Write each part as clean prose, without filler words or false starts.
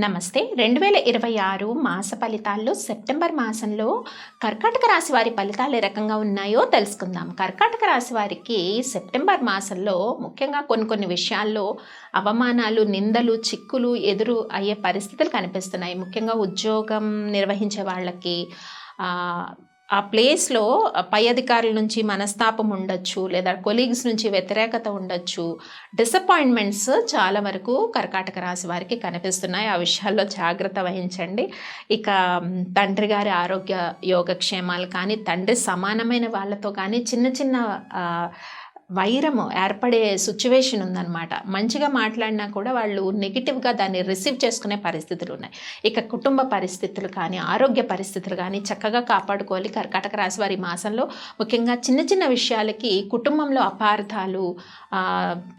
నమస్తే. 2026 మాస ఫలితాల్లో సెప్టెంబర్ మాసంలో కర్కాటక రాశి వారి ఫలితాలు ఏ రకంగా ఉన్నాయో తెలుసుకుందాం. కర్కాటక రాశి వారికి సెప్టెంబర్ మాసంలో ముఖ్యంగా కొన్ని విషయాల్లో అవమానాలు, నిందలు, చిక్కులు ఎదురు అయ్యే పరిస్థితులు కనిపిస్తున్నాయి. ముఖ్యంగా ఉద్యోగం నిర్వహించే వాళ్ళకి ఆ ప్లేస్లో పై అధికారుల నుంచి మనస్తాపం ఉండొచ్చు, లేదా కొలీగ్స్ నుంచి వ్యతిరేకత ఉండొచ్చు. డిసప్పాయింట్మెంట్స్ చాలా వరకు కర్కాటక రాశి వారికి కనిపిస్తున్నాయి. ఆ విషయాల్లో జాగ్రత్త వహించండి. ఇక తండ్రి గారి ఆరోగ్య యోగక్షేమాలు కానీ, తండ్రి సమానమైన వాళ్ళతో కానీ చిన్న వైరము ఏర్పడే సిచ్యువేషన్ ఉందన్నమాట. మంచిగా మాట్లాడినా కూడా వాళ్ళు నెగిటివ్గా దాన్ని రిసీవ్ చేసుకునే పరిస్థితులు ఉన్నాయి. ఇక కుటుంబ పరిస్థితులు కానీ, ఆరోగ్య పరిస్థితులు కానీ చక్కగా కాపాడుకోవాలి. కర్కాటక రాశి వారి మాసంలో ముఖ్యంగా చిన్న విషయాలకి కుటుంబంలో అపార్థాలు,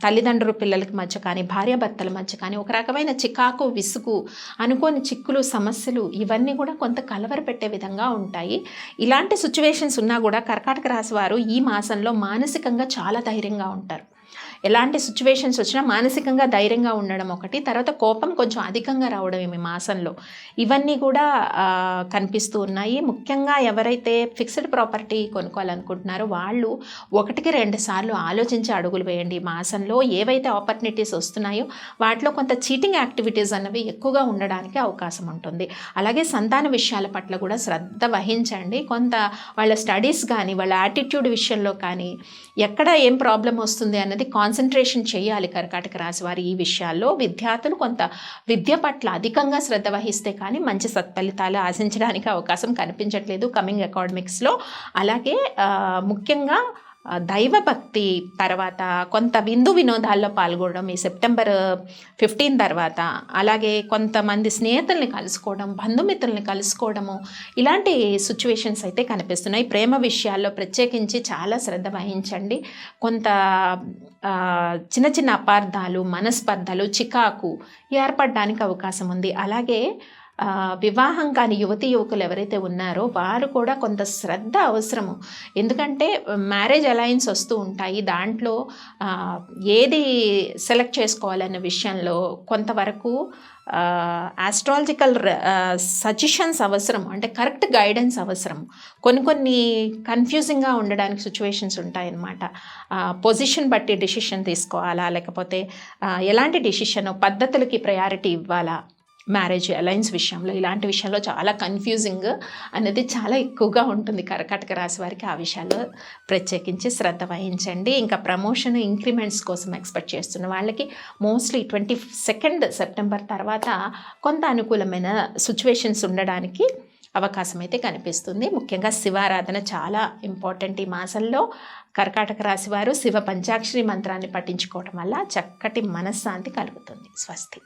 తల్లిదండ్రులు పిల్లలకి మధ్య కానీ, భార్యాభర్తల మధ్య కానీ ఒక రకమైన చికాకు, విసుగు, అనుకోని చిక్కులు, సమస్యలు ఇవన్నీ కూడా కొంత కలవరపెట్టే విధంగా ఉంటాయి. ఇలాంటి సిచ్యువేషన్స్ ఉన్నా కూడా కర్కాటక రాశి వారు ఈ మాసంలో మానసికంగా చాలా ధైర్యంగా ఉంటారు. ఎలాంటి సిచ్యువేషన్స్ వచ్చినా మానసికంగా ధైర్యంగా ఉండడం ఒకటి, తర్వాత కోపం కొంచెం అధికంగా రావడం ఈ మాసంలో, ఇవన్నీ కూడా కనిపిస్తూ ఉన్నాయి. ముఖ్యంగా ఎవరైతే ఫిక్స్డ్ ప్రాపర్టీ కొనుక్కోవాలనుకుంటున్నారో వాళ్ళు 1-2 సార్లు ఆలోచించి అడుగులు వేయండి. ఈ మాసంలో ఏవైతే ఆపర్చునిటీస్ వస్తున్నాయో వాటిలో కొంత చీటింగ్ యాక్టివిటీస్ అన్నవి ఎక్కువగా ఉండడానికి అవకాశం ఉంటుంది. అలాగే సంతాన విషయాల పట్ల కూడా శ్రద్ధ వహించండి. కొంత వాళ్ళ స్టడీస్ కానీ, వాళ్ళ యాటిట్యూడ్ విషయంలో కానీ ఎక్కడ ఏం ప్రాబ్లం వస్తుంది అన్నది కాన్సన్ట్రేషన్ చేయాలి కర్కాటక రాశి వారి ఈ విషయాల్లో. విద్యార్థులు కొంత విద్య పట్ల అధికంగా శ్రద్ధ వహిస్తే కానీ మంచి సత్ఫలితాలు ఆశించడానికి అవకాశం కనిపించట్లేదు కమింగ్ అకాడమిక్స్లో. అలాగే ముఖ్యంగా దైవభక్తి, తర్వాత కొంత విందు వినోదాల్లో పాల్గొనడం ఈ సెప్టెంబర్ 15 తర్వాత, అలాగే కొంతమంది స్నేహితుల్ని కలుసుకోవడం, బంధుమిత్రుల్ని కలుసుకోవడము, ఇలాంటి సిచ్యువేషన్స్ అయితే కనిపిస్తున్నాయి. ప్రేమ విషయాల్లో ప్రత్యేకించి చాలా శ్రద్ధ వహించండి. కొంత చిన్న అపార్థాలు, మనస్పర్ధలు, చికాకు ఏర్పడడానికి అవకాశం ఉంది. అలాగే వివాహం కాని యువతి యువకులు ఎవరైతే ఉన్నారో వారు కూడా కొంత శ్రద్ధ అవసరము. ఎందుకంటే మ్యారేజ్ అలయన్స్ వస్తూ ఉంటాయి. దాంట్లో ఏది సెలెక్ట్ చేసుకోవాలనే విషయంలో కొంతవరకు ఆస్ట్రాలజికల్ సజెషన్స్ అవసరం, అంటే కరెక్ట్ గైడెన్స్ అవసరం. కొన్ని కన్ఫ్యూజింగ్గా ఉండడానికి సిచ్యువేషన్స్ ఉంటాయన్నమాట. పొజిషన్ బట్టి డిసిషన్ తీసుకోవాలా, లేకపోతే ఎలాంటి డిసిషన్, పద్ధతులకి ప్రయారిటీ ఇవ్వాలా మ్యారేజ్ అలయన్స్ విషయంలో, ఇలాంటి విషయంలో చాలా కన్ఫ్యూజింగ్ అనేది చాలా ఎక్కువగా ఉంటుంది కర్కాటక రాశి వారికి. ఆ విషయాల్లో ప్రత్యేకించి శ్రద్ధ వహించండి. ఇంకా ప్రమోషన్, ఇంక్రిమెంట్స్ కోసం ఎక్స్పెక్ట్ చేస్తున్న వాళ్ళకి మోస్ట్లీ 22 సెప్టెంబర్ తర్వాత కొంత అనుకూలమైన సిచ్యువేషన్స్ ఉండడానికి అవకాశం అయితే కనిపిస్తుంది. ముఖ్యంగా శివారాధన చాలా ఇంపార్టెంట్ ఈ మాసంలో. కర్కాటక రాశి వారు శివ పంచాక్షరి మంత్రాన్ని పఠించుకోవడం వల్ల చక్కటి మనశ్శాంతి కలుగుతుంది. స్వస్తి.